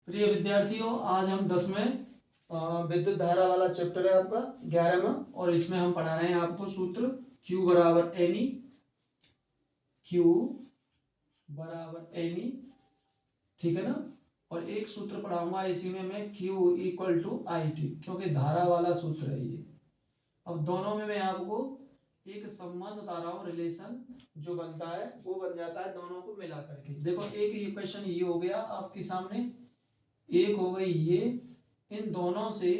प्रिय विद्यार्थियों, आज हम 10वें विद्युत धारा वाला चैप्टर है आपका 11वां, और इसमें हम पढ़ा रहे हैं आपको सूत्र Q बराबर एनी, Q बराबर एनी, ठीक है ना। और एक सूत्र पढ़ाऊंगा इसी में मैं, Q equal to I T, क्योंकि धारा वाला सूत्र है ये। अब दोनों में मैं आपको एक संबंध बता रहा हूँ, रिलेशन जो बनता है वो बन जाता है दोनों को मिला करके। देखो, एक इक्वेशन ये हो गया आपके सामने, एक हो गई ये, इन दोनों से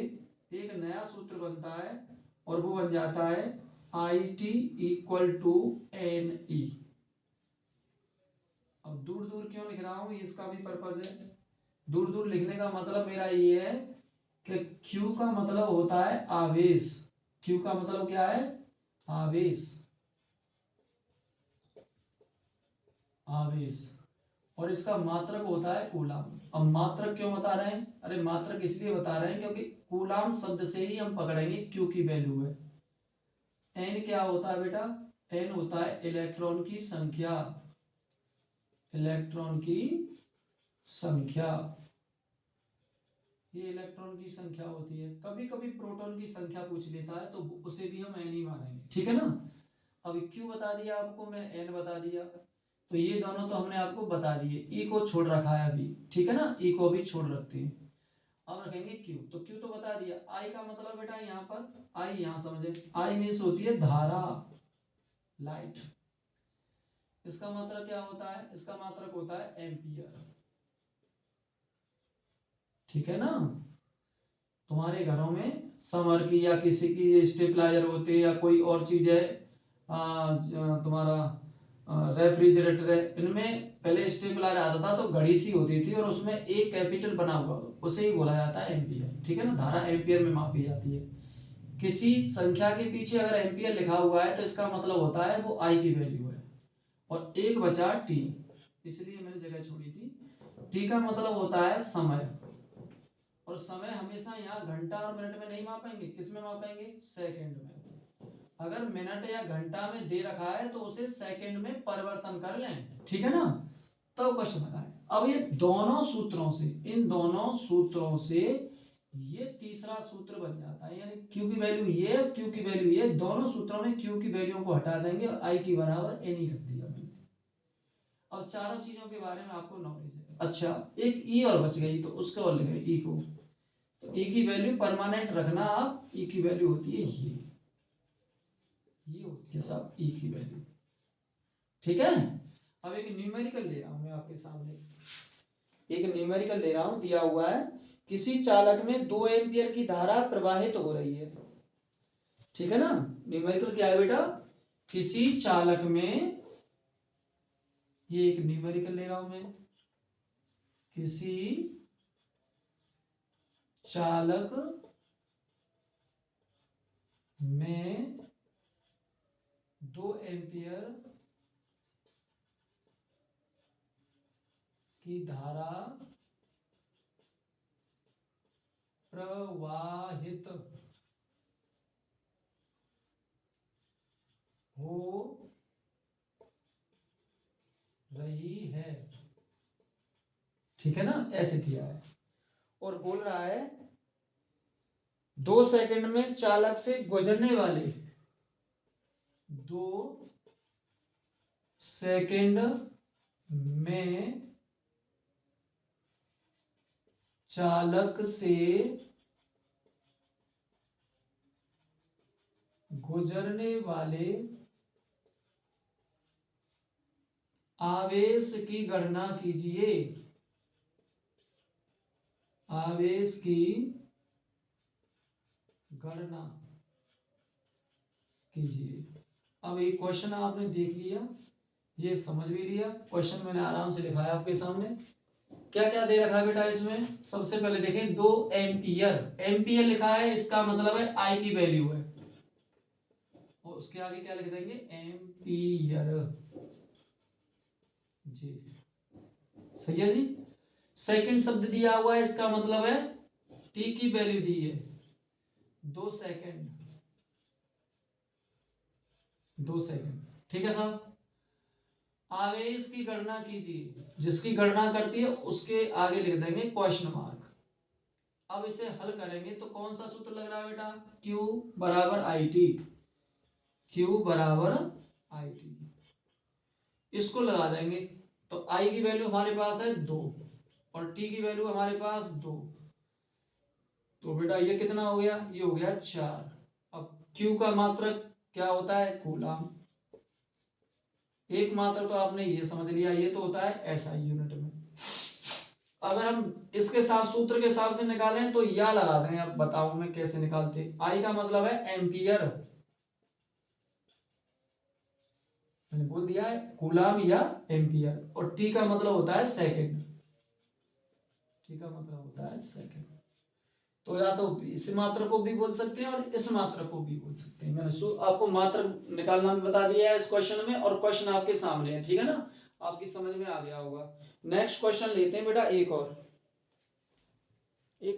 एक नया सूत्र बनता है और वो बन जाता है I T equal to N E. अब दूर दूर क्यों लिख रहा हूं, इसका भी पर्पज है। दूर दूर लिखने का मतलब मेरा ये है कि Q का मतलब होता है आवेश। Q का मतलब क्या है? आवेश। आवेश। और इसका मात्रक होता है कूलाम। अब मात्रक क्यों बता रहे हैं? अरे मात्रक इसलिए बता रहे हैं क्योंकि कूलाम शब्द से ही हम पकड़ेंगे क्यू की वैल्यू है। एन क्या होता है बेटा? एन होता है इलेक्ट्रॉन की संख्या। इलेक्ट्रॉन की संख्या, ये इलेक्ट्रॉन की संख्या होती है। कभी कभी प्रोटॉन की संख्या पूछ लेता है तो उसे भी हम एन ही मानेंगे, ठीक है ना। अब क्यू बता दिया आपको, मैं एन बता दिया, तो ये दोनों तो हमने आपको बता दिए। ई को छोड़ रखा है अभी, ठीक है ना, ई को भी छोड़ रखते हैं। अब रखेंगे क्यू, तो क्यू तो बता दिया। आई का मतलब बेटा यहाँ पर, आई यहाँ समझे, आई मीन्स होती है धारा, लाइट। इसका मात्रक क्या होता है? इसका मात्रक होता है एम्पियर, ठीक है ना। तुम्हारे घरों में समर की या किसी की स्टेबलाइजर होते या कोई और चीज है, तुम्हारा रेफ्रिजरेटर है, इनमें पहले स्टेबलाइजर आता था तो घड़ी सी होती थी और उसमें एक कैपिटल बना हुआ, उसे ही बोला जाता है एम्पियर, ठीक है ना। धारा एम्पियर में मापी जाती है। किसी संख्या के पीछे अगर एम्पियर लिखा हुआ है तो इसका मतलब होता है वो आई की वैल्यू है। और एक बचा टी, इसलिए मैंने जगह छोड़ी थी। टी का मतलब होता है समय, और समय हमेशा यहाँ घंटा और मिनट में नहीं मापेंगे, किस में मापेंगे? सेकंड में। अगर मिनट या घंटा में दे रखा है तो उसे सेकंड में परिवर्तन कर लें, ठीक है ना, तब क्वेश्चन लगाएं। अब ये दोनों सूत्रों से, इन दोनों सूत्रों से ये तीसरा सूत्र बन जाता है, यानी Q की वैल्यू ये, Q की वैल्यू ये, दोनों सूत्रों में Q की वैल्यू को हटा देंगे और आई टी बराबर एन ही रख दिया मैंने। अब चारों चीजों के बारे में आपको नॉलेज है। अच्छा, एक ई और बच गई, तो उसको और लिखें ई को। तो ई की वैल्यू परमानेंट रखना आप, ई की वैल्यू होती है ये होती है साहब ई की वैल्यू, ठीक है। अब एक न्यूमेरिकल ले रहा हूं मैं आपके सामने, एक न्यूमेरिकल ले रहा हूं, दिया हुआ है किसी चालक में 2 एम्पियर की धारा प्रवाहित हो रही है, ठीक है ना। न्यूमेरिकल क्या है बेटा? किसी चालक में, ये एक न्यूमेरिकल ले रहा हूं मैं, किसी चालक में 2 एम्पियर की धारा प्रवाहित हो रही है, ठीक है ना, ऐसे दिया है। और बोल रहा है 2 सेकंड में चालक से गुजरने वाले, 2 सेकंड में चालक से गुजरने वाले आवेश की गणना कीजिए। आवेश की गणना कीजिए। अब ये क्वेश्चन आपने देख लिया, ये समझ भी लिया, क्वेश्चन मैंने आराम से लिखा है आपके सामने। क्या क्या दे रखा है बेटा इसमें? सबसे पहले देखें 2 एम्पियर, एम्पियर लिखा है, इसका मतलब है आई की वैल्यू है, और उसके आगे क्या लिख देंगे? एम्पियर जी, सही है जी। सेकंड शब्द दिया हुआ है, इसका मतलब है टी की वैल्यू दी है 2 सेकंड, 2 सेकंड, ठीक है साहब। आवेश की गणना कीजिए, जिसकी गणना करती है उसके आगे लिख देंगे क्वेश्चन मार्क। अब इसे हल करेंगे तो कौन सा सूत्र लग रहा है बेटा, Q बराबर IT, Q बराबर IT, इसको लगा देंगे तो I की वैल्यू हमारे पास है 2 और T की वैल्यू हमारे पास 2, तो बेटा ये कितना हो गया, ये हो गया 4। अब Q का मात्रक क्या होता है, कूलम। एक मात्रा तो आपने ये समझ लिया, ये तो होता है SI यूनिट में। अगर हम इसके साथ सूत्र के हिसाब से निकालें तो या लगा दें, अब बताऊं मैं कैसे निकालते। आई का मतलब है एम्पियर, मैंने बोल दिया है कूलम या एम्पियर, और टी का मतलब होता है सेकंड, टी का मतलब होता है सेकंड। तो या तो इस मात्रा को भी बोल सकते हैं और इस मात्रा को भी बोल सकते हैं। मैंने आपको मात्रा निकालना भी बता दिया है इस क्वेश्चन में, और क्वेश्चन आपके सामने है, ठीक है ना, आपकी समझ में आ गया होगा। नेक्स्ट क्वेश्चन लेते हैं बेटा, एक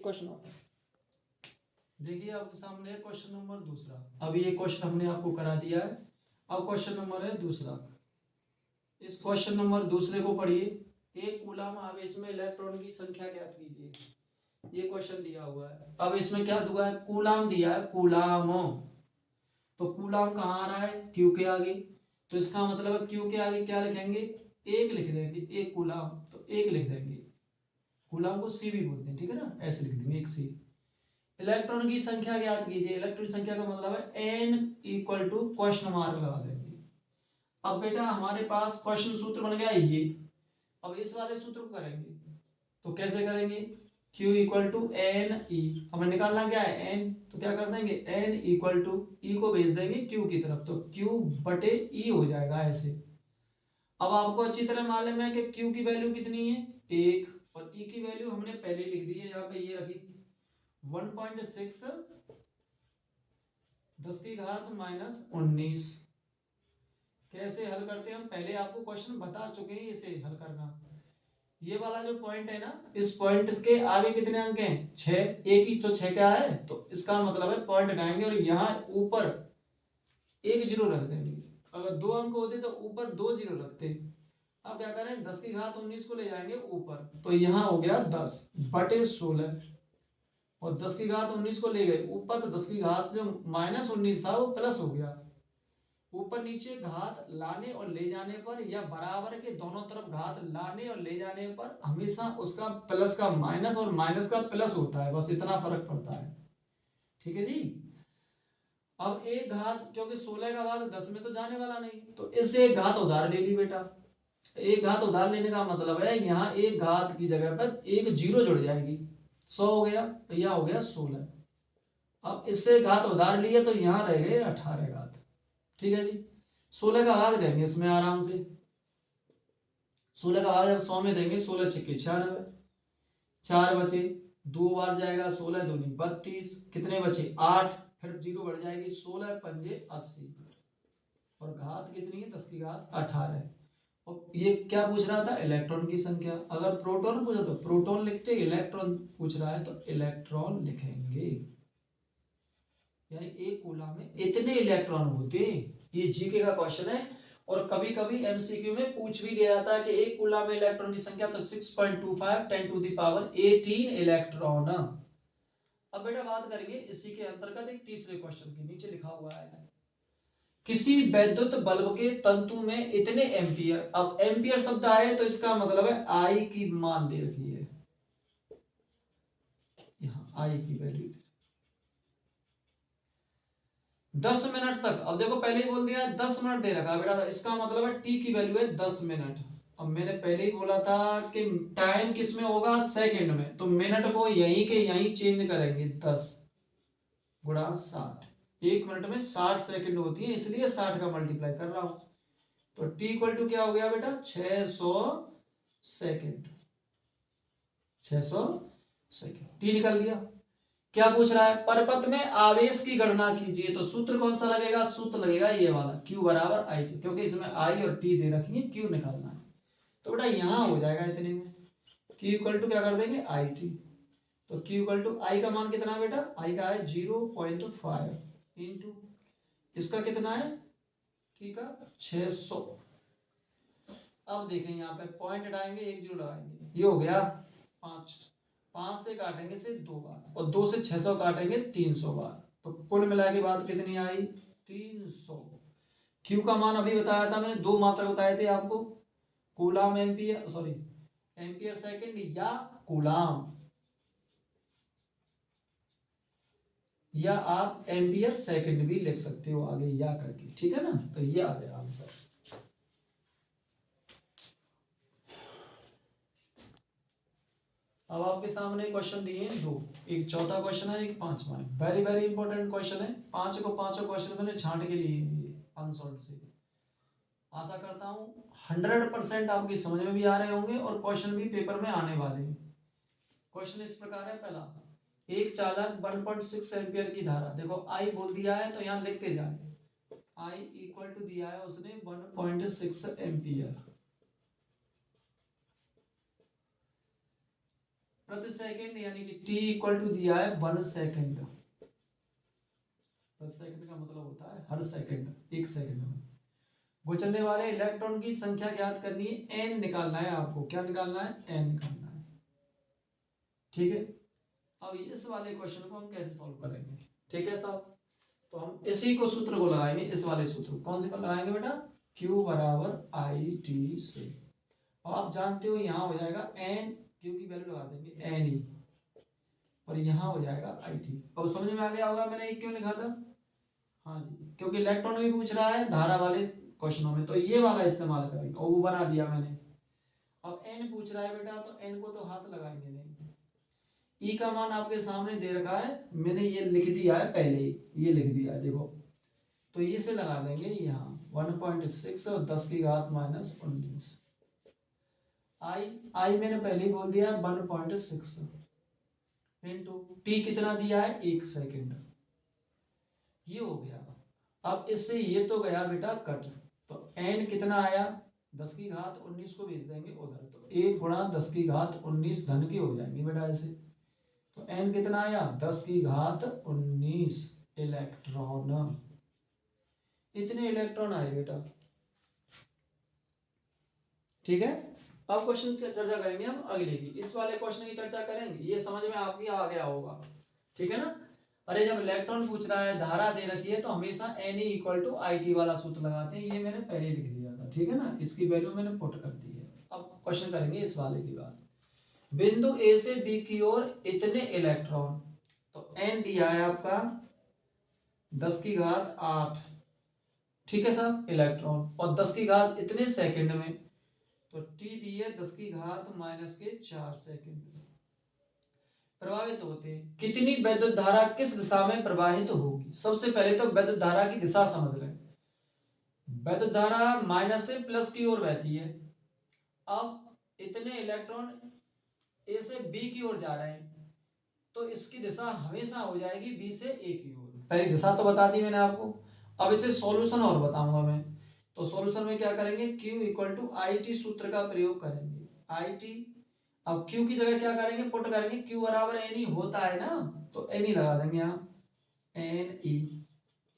क्वेश्चन और देखिए आपके सामने है, क्वेश्चन नंबर दूसरा। अभी ये क्वेश्चन हमने आपको करा दिया है, अब क्वेश्चन नंबर है दूसरा। इस क्वेश्चन नंबर दूसरे को पढ़िए। एक कूलम आवेश में इलेक्ट्रॉन की संख्या ज्ञात कीजिए, ये क्वेश्चन दिया हुआ है। अब इसमें क्या दिया है, कूलम दिया है, कूलम। तो कूलम कहाँ आ रहा है, क्यू के आगे, तो इसका मतलब है क्यू के आगे क्या लिखेंगे, एक लिख देंगे, एक कूलम, तो एक लिख देंगे। कूलम को सी भी बोलते हैं, ठीक है ना, ऐसे लिख देंगे, एक सी। इलेक्ट्रॉन की संख्या ज्ञात कीजिए, इलेक्ट्रॉन की संख्या का मतलब है N equal to question mark लगा देंगे। अब बेटा हमारे पास क्वेश्चन सूत्र बन गया ये, अब इस वाले सूत्र को करेंगे तो कैसे करेंगे, Q equal to N E, हमें निकालना क्या है n, तो क्या कर देंगे n इक्वल टू ई को भेज देंगे Q की तरफ, तो Q बटे E हो जाएगा ऐसे। अब आपको अच्छी तरह मालूम है कि Q की वैल्यू कितनी है 1, और E की वैल्यू हमने पहले लिख दी है, यहाँ पे ये रखी 1.6 10 की घात -19। कैसे हल करते हैं हम, पहले आपको क्वेश्चन बता चुके हैं इसे हल करना। ये वाला जो पॉइंट है ना, इस पॉइंट के आगे कितने अंक हैं, 6, एक ही तो 6 क्या है, तो इसका मतलब है पॉइंट लगाएंगे और यहाँ ऊपर एक जीरो रख देंगे। अगर 2 अंक होते तो ऊपर 2 जीरो रखते। अब क्या करें, 10 की घात 19 को ले जाएंगे ऊपर, तो यहाँ हो गया 10 बटे 16, और 10 की घात 19 को ले गए ऊपर, तो 10 की घात जो -19 था वो प्लस हो गया। ऊपर नीचे घात लाने और ले जाने पर, या बराबर के दोनों तरफ घात लाने और ले जाने पर हमेशा उसका प्लस का माइनस और माइनस का प्लस होता है, बस इतना फर्क पड़ता है, ठीक है जी। अब एक घात, क्योंकि 16 का भाग 10 में तो जाने वाला नहीं, तो इससे एक घात उधार ले ली बेटा। एक घात उधार लेने का मतलब है यहाँ एक घात की जगह पर एक जीरो जुड़ जाएगी, 100 हो गया, तो यहाँ हो गया 16। अब इससे घात उधार लिए तो यहाँ रह गए 18 घात, ठीक है जी। 16 का भाग देंगे इसमें आराम से, 16 का भाग जब 100 में देंगे, 16 छक्के 96, 4 बचे, 2 बार जाएगा, 16 दूनी 32, कितने बचे 8, फिर जीरो बढ़ जाएगी, 16 पंजे 80, और घात कितनी है 10 की घात 18। और ये क्या पूछ रहा था, इलेक्ट्रॉन की संख्या। अगर प्रोटॉन पूछा तो प्रोटॉन लिखते, इलेक्ट्रॉन पूछ रहा है तो इलेक्ट्रॉन लिखेंगे, यानी एक कूलम में इतने इलेक्ट्रॉन होते हैं। ये जीके का क्वेश्चन है, और कभी कभी एमसीक्यू में पूछ भी लिया जाता है कि एक कूलम में इलेक्ट्रॉन की संख्या, तो 6.25 10⁻18 इलेक्ट्रॉन। अब बेटा बात करेंगे इसी के अंतर्गत एक तीसरे क्वेश्चन के, नीचे लिखा हुआ है किसी वैद्युत बल्ब के तंतु में इतने एम्पियर। अब एम्पियर शब्द आए तो इसका मतलब है आई की मान दे रखी है, यहाँ आई की वैल्यू 10 मिनट तक। अब देखो पहले ही बोल दिया 10 मिनट दे रखा है बेटा, तो इसका मतलब है टी की वैल्यू है 10 मिनट। अब मैंने पहले ही बोला था कि टाइम किस में होगा, सेकंड में, तो मिनट को यहीं के यहीं चेंज करेंगे, 10 गुणा 60, एक मिनट में 60 सेकंड होती है, इसलिए 60 का मल्टीप्लाई कर रहा हूं। तो टी इक्वल टू क्या हो गया बेटा, 600 सेकंड, 600 सेकंड, टी निकल गया। क्या पूछ रहा है, परपथ में आवेश की गणना कीजिए, तो सूत्र कौन सा लगेगा, सूत्र लगेगा ये वाला, Q बराबर आई टी, क्योंकि इसमें I और T दे रखी है, Q निकालना है। तो बेटा यहां हो जाएगा इतने में, Q इक्वल टू क्या कर देंगे आई टी, तो Q इक्वल टू आई का मान कितना है बेटा, आई का है 0.5 इंटू इसका कितना है, ठीक है 600, अब देखें यहाँ पे पॉइंट हटाएंगे, 1 0 लगाएंगे, ये हो गया 5, 5 से काटेंगे से 2 बार, और 2 से 600 काटेंगे 300 बार, तो कुल मिला के बात कितनी आई 300। क्यू का मान अभी बताया था मैंने, 2 मात्रा बताए थे आपको, coulomb ampere, sorry ampere second या कूलाम, या आप एम्पियर सेकंड भी लिख सकते हो आगे या करके, ठीक है ना। तो ये आ गया आंसर। अब आपके सामने क्वेश्चन दिए हैं 2, एक चौथा क्वेश्चन है, एक पांचवा है, वेरी वेरी इंपॉर्टेंट क्वेश्चन है, पांचों क्वेश्चन मैंने छांट के लिए अनसॉल्व से। आशा करता हूं 100% आपकी समझ में भी आ रहे होंगे और क्वेश्चन भी पेपर में आने वाले हैं। क्वेश्चन इस प्रकार है, पहला, एक चालक 1.6 एम्पियर की धारा, देखो आई बोल दिया है तो यहां लिखते जाए, आई इक्वल टू दिया है उसने 1.6 एम्पियर प्रति सेकंड, यानी कि t इक्वल टू दिया है 1 सेकंड, प्रति सेकंड का मतलब होता है हर सेकंड, 1 सेकंड में गुजरने वाले इलेक्ट्रॉन की संख्या ज्ञात करनी है, n निकालना है आपको, क्या निकालना है, n निकालना है, ठीक है। अब इस वाले क्वेश्चन को हम कैसे सॉल्व करेंगे, ठीक है साहब, तो हम इसी को सूत्र को लगाएंगे, इस वाले सूत्र को, कौन से को लगाएंगे बेटा, Q बराबर आई टी से, और आप जानते हो यहां हो जाएगा n, Q की वैल्यू लगा देंगे n ई, और यहां हो जाएगा आई टी। अब समझ में आ गया होगा मैंने एक क्यों लिखा था, हाँ जी, क्योंकि इलेक्ट्रॉन भी पूछ रहा है धारा वाले क्वेश्चनों में, तो ये वाला इस्तेमाल करेंगे, और वो बना दिया मैंने। अब n पूछ रहा है बेटा, तो n को तो हाथ लगाएंगे नहीं, ई का मान आपके सामने दे रखा है, मैंने ये लिख दिया है पहले ही, ये लिख दिया है देखो, तो ये से लगा देंगे यहाँ 1.6 और 10 की घात -19, आई मैंने पहले ही बोल दिया 1.6 इंटू टी कितना दिया है 1 सेकंड, ये हो गया। अब इससे ये तो गया बेटा कट, तो n कितना आया 10 की घात 19 को भेज देंगे उधर, तो 1 गुणा 10 की घात 19 धन की हो जाएंगी बेटा ऐसे, तो n कितना आया 10 की घात 19 इलेक्ट्रॉन, इतने इलेक्ट्रॉन आए बेटा, ठीक है। अब क्वेश्चन की चर्चा करेंगे हम अगले की, इस वाले क्वेश्चन की चर्चा करेंगे, ये समझ में आपकी आ गया होगा, ठीक है ना। अरे जब इलेक्ट्रॉन पूछ रहा है, धारा दे रखी है, तो हमेशा Ne equal to I T वाला सूत्र लगाते हैं, ये मैंने पहले लिख दिया था, ठीक है ना, इसकी वैल्यू मैंने पुट कर दी है। अब क्वेश्चन करेंगे इस वाले की बात, बिंदु ए से बी की ओर इतने इलेक्ट्रॉन, तो n दिया है आपका 10 की घात 8, ठीक है साहब इलेक्ट्रॉन, और 10 की घात इतने सेकंड में, तो t दी है 10 की घात -4 सेकंड में प्रभावित होते हैं, कितनी वैद्युत धारा किस दिशा में प्रवाहित होगी। सबसे पहले तो वैद्युत धारा की दिशा समझ लें, वैद्युत धारा माइनस से प्लस की ओर बहती है, अब इतने इलेक्ट्रॉन ए से बी की ओर जा रहे हैं, तो इसकी दिशा हमेशा हो जाएगी बी से ए की ओर, पहली दिशा तो बता दी मैंने आपको। अब इसे सॉल्यूशन और बताऊंगा मैं, तो सॉल्यूशन में क्या करेंगे, Q equal to I T सूत्र का प्रयोग करेंगे, आई टी, अब Q की जगह क्या करेंगे, पुट करेंगे, Q बराबर एन ई होता है ना, तो एन ई लगा देंगे यहाँ, एन ई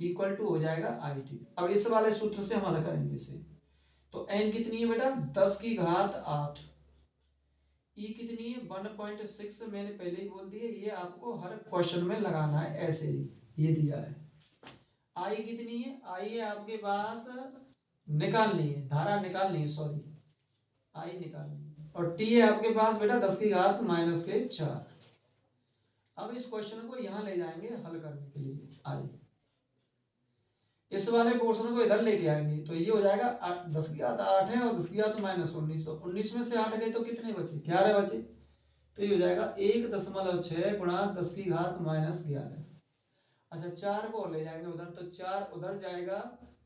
इक्वल टू हो जाएगा आई टी। अब इस वाले सूत्र से हम हल करेंगे इसे, तो n कितनी है बेटा 10 की घात 8, ई कितनी है 1.6, मैंने पहले ही बोल दिया, ये आपको हर क्वेश्चन में लगाना है ऐसे ही, ये दिया है। आई कितनी है, आई है आपके पास निकालनी है, धारा निकालनी है, सॉरी आई निकालनी है, और टी है आपके पास बेटा 10 की घात -4। अब इस क्वेश्चन को यहां ले जाएंगे हल करने के लिए, आई इस वाले पोर्शन को इधर लेके आएंगे, तो ये हो जाएगा 10 की घात 8 है और 10 की घात -19, तो 19 में से 8 गए तो कितने बचे, 11 बचे, तो ये हो जाएगा 1.6 गुणा 10 की घात -11। अच्छा 4 को ले जाएंगे उधर, तो 4 उधर जाएगा,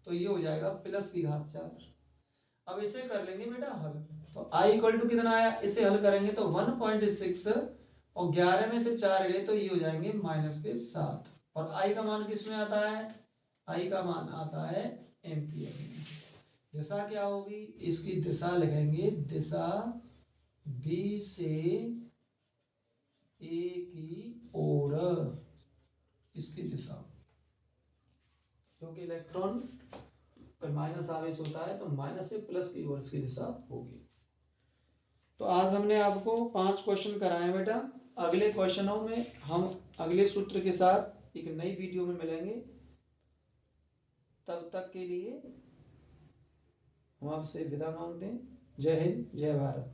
तो ये हो जाएगा प्लस की घात 4। अब इसे कर लेंगे बेटा हल, तो i इक्वल टू कितना आया, इसे हल करेंगे तो 1.6 और 11 में से 4 गए तो ये हो जाएंगे -7, और i का मान किस में आता है, i का मान आता है एम्पियर में। दिशा क्या होगी, इसकी दिशा लिखेंगे, दिशा b से a की ओर, इसकी दिशा, क्योंकि इलेक्ट्रॉन पर माइनस आवेश होता है तो माइनस से प्लस की ओर की दिशा होगी। तो आज हमने आपको 5 क्वेश्चन कराए बेटा। अगले क्वेश्चनों में हम अगले सूत्र के साथ एक नई वीडियो में मिलेंगे। तब तक के लिए हम आपसे विदा मांगते हैं। जय हिंद, जय भारत।